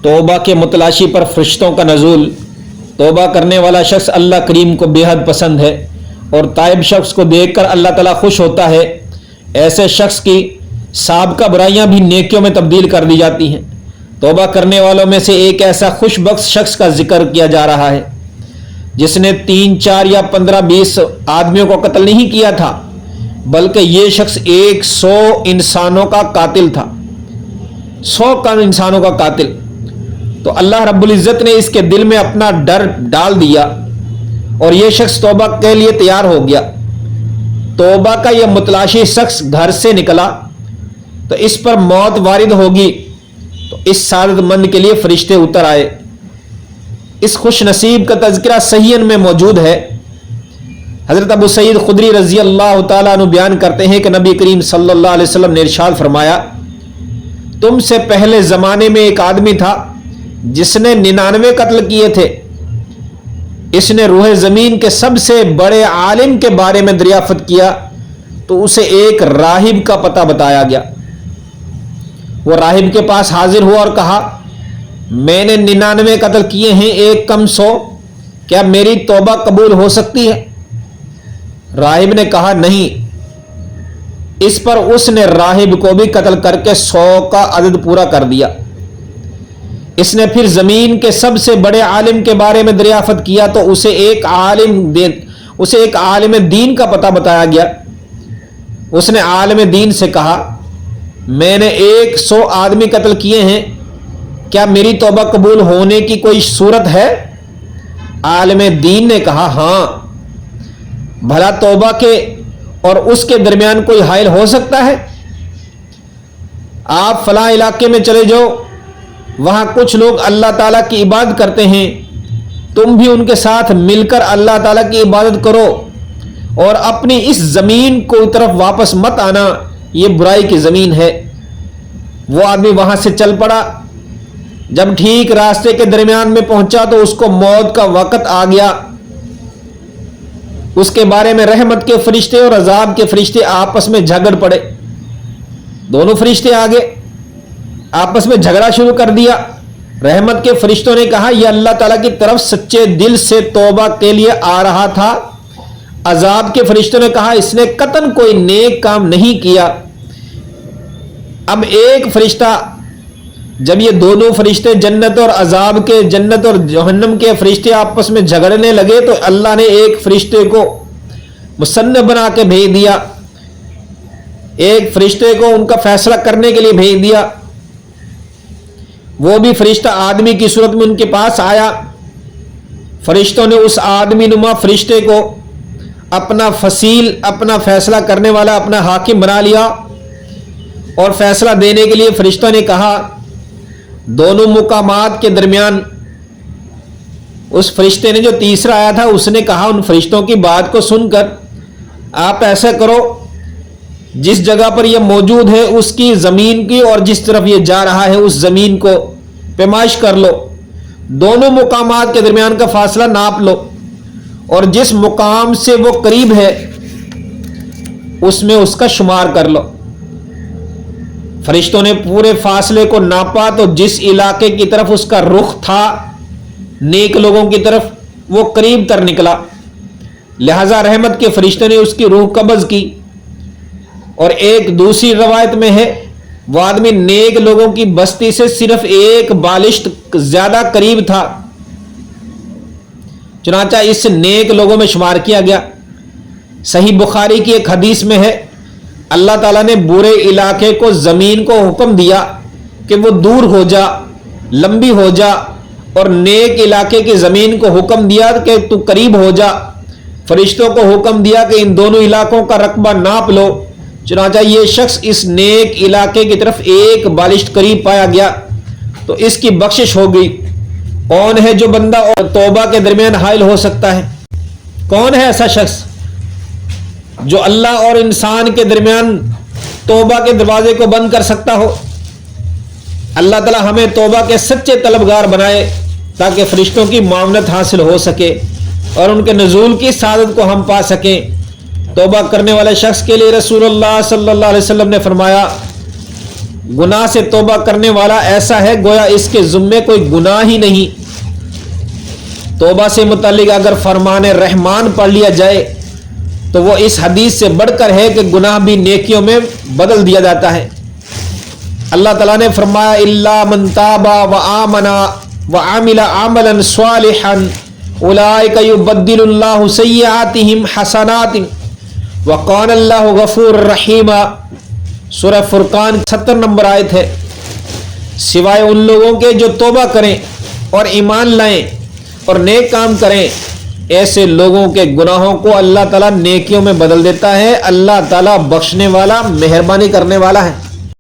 توبہ کے متلاشی پر فرشتوں کا نزول۔ توبہ کرنے والا شخص اللہ کریم کو بے حد پسند ہے اور تائب شخص کو دیکھ کر اللہ تعالیٰ خوش ہوتا ہے۔ ایسے شخص کی سابقہ برائیاں بھی نیکیوں میں تبدیل کر دی جاتی ہیں۔ توبہ کرنے والوں میں سے ایک ایسا خوش بخت شخص کا ذکر کیا جا رہا ہے جس نے 3 4 یا 15 20 آدمیوں کو قتل نہیں کیا تھا، بلکہ یہ شخص 100 انسانوں کا قاتل تھا، 100 انسانوں کا قاتل۔ تو اللہ رب العزت نے اس کے دل میں اپنا ڈر ڈال دیا اور یہ شخص توبہ کے لیے تیار ہو گیا۔ توبہ کا یہ متلاشی شخص گھر سے نکلا تو اس پر موت وارد ہوگی، تو اس سعادت مند کے لیے فرشتے اتر آئے۔ اس خوش نصیب کا تذکرہ صحیحین میں موجود ہے۔ حضرت ابو سعید خدری رضی اللہ تعالیٰ عنہ بیان کرتے ہیں کہ نبی کریم صلی اللہ علیہ وسلم نے ارشاد فرمایا، تم سے پہلے زمانے میں ایک آدمی تھا جس نے 99 قتل کیے تھے۔ اس نے روح زمین کے سب سے بڑے عالم کے بارے میں دریافت کیا تو اسے ایک راہب کا پتہ بتایا گیا۔ وہ راہب کے پاس حاضر ہوا اور کہا، میں نے 99 قتل کیے ہیں، ایک کم 100، کیا میری توبہ قبول ہو سکتی ہے؟ راہب نے کہا نہیں۔ اس پر اس نے راہب کو بھی قتل کر کے 100 کا عدد پورا کر دیا۔ اس نے پھر زمین کے سب سے بڑے عالم کے بارے میں دریافت کیا تو اسے ایک عالم دین کا پتہ بتایا گیا۔ اس نے عالم دین سے کہا، میں نے 100 آدمی قتل کیے ہیں، کیا میری توبہ قبول ہونے کی کوئی صورت ہے؟ عالم دین نے کہا، ہاں، بھلا توبہ کے اور اس کے درمیان کوئی حائل ہو سکتا ہے؟ آپ فلاں علاقے میں چلے جاؤ، وہاں کچھ لوگ اللہ تعالیٰ کی عبادت کرتے ہیں، تم بھی ان کے ساتھ مل کر اللہ تعالیٰ کی عبادت کرو اور اپنی اس زمین کو طرف واپس مت آنا، یہ برائی کی زمین ہے۔ وہ آدمی وہاں سے چل پڑا۔ جب ٹھیک راستے کے درمیان میں پہنچا تو اس کو موت کا وقت آ گیا۔ اس کے بارے میں رحمت کے فرشتے اور عذاب کے فرشتے آپس میں جھگڑ پڑے۔ دونوں فرشتے آگے آپس میں جھگڑا شروع کر دیا۔ رحمت کے فرشتوں نے کہا، یہ اللہ تعالیٰ کی طرف سچے دل سے توبہ کے لیے آ رہا تھا۔ عذاب کے فرشتوں نے کہا، اس نے قطعاً کوئی نیک کام نہیں کیا۔ اب ایک فرشتہ، جب یہ دونوں فرشتے جنت اور عذاب کے، جنت اور جہنم کے فرشتے آپس میں جھگڑنے لگے تو اللہ نے ایک فرشتے کو مصنف بنا کے بھیج دیا، ایک فرشتے کو ان کا فیصلہ کرنے کے لیے بھیج دیا۔ وہ بھی فرشتہ آدمی کی صورت میں ان کے پاس آیا۔ فرشتوں نے اس آدمی نما فرشتے کو اپنا فصیل، اپنا فیصلہ کرنے والا، اپنا حاکم بنا لیا اور فیصلہ دینے کے لیے فرشتوں نے کہا، دونوں مقامات کے درمیان اس فرشتے نے جو تیسرا آیا تھا اس نے کہا ان فرشتوں کی بات کو سن کر، آپ ایسا کرو، جس جگہ پر یہ موجود ہے اس کی زمین کی اور جس طرف یہ جا رہا ہے اس زمین کو پیمائش کر لو، دونوں مقامات کے درمیان کا فاصلہ ناپ لو اور جس مقام سے وہ قریب ہے اس میں اس کا شمار کر لو۔ فرشتوں نے پورے فاصلے کو ناپا تو جس علاقے کی طرف اس کا رخ تھا نیک لوگوں کی طرف، وہ قریب تر نکلا، لہذا رحمت کے فرشتے نے اس کی روح قبض کی۔ اور ایک دوسری روایت میں ہے وہ آدمی نیک لوگوں کی بستی سے صرف ایک بالشت زیادہ قریب تھا، چنانچہ اس نیک لوگوں میں شمار کیا گیا۔ صحیح بخاری کی ایک حدیث میں ہے، اللہ تعالیٰ نے برے علاقے کو، زمین کو حکم دیا کہ وہ دور ہو جا، لمبی ہو جا، اور نیک علاقے کی زمین کو حکم دیا کہ تو قریب ہو جا۔ فرشتوں کو حکم دیا کہ ان دونوں علاقوں کا رقبہ ناپ لو، چنانچہ یہ شخص اس نیک علاقے کی طرف ایک بالشت قریب پایا گیا تو اس کی بخشش ہو گئی۔ کون ہے جو بندہ اور توبہ کے درمیان حائل ہو سکتا ہے؟ کون ہے ایسا شخص جو اللہ اور انسان کے درمیان توبہ کے دروازے کو بند کر سکتا ہو؟ اللہ تعالی ہمیں توبہ کے سچے طلبگار بنائے تاکہ فرشتوں کی معاونت حاصل ہو سکے اور ان کے نزول کی سعادت کو ہم پا سکیں۔ توبہ کرنے والے شخص کے لیے رسول اللہ صلی اللہ علیہ وسلم نے فرمایا، گناہ سے توبہ کرنے والا ایسا ہے گویا اس کے ذمے کوئی گناہ ہی نہیں۔ توبہ سے متعلق اگر فرمان رحمان پڑھ لیا جائے تو وہ اس حدیث سے بڑھ کر ہے کہ گناہ بھی نیکیوں میں بدل دیا جاتا ہے۔ اللہ تعالیٰ نے فرمایا الا من تاب وآمن وعمل عملا صالحا اولئک یبدل اللہ سیئاتہم حسنات وکان اللہ غفور رحیم۔ سورہ فرقان 70 نمبر آیت ہے۔ سوائے ان لوگوں کے جو توبہ کریں اور ایمان لائیں اور نیک کام کریں، ایسے لوگوں کے گناہوں کو اللہ تعالیٰ نیکیوں میں بدل دیتا ہے۔ اللہ تعالیٰ بخشنے والا، مہربانی کرنے والا ہے۔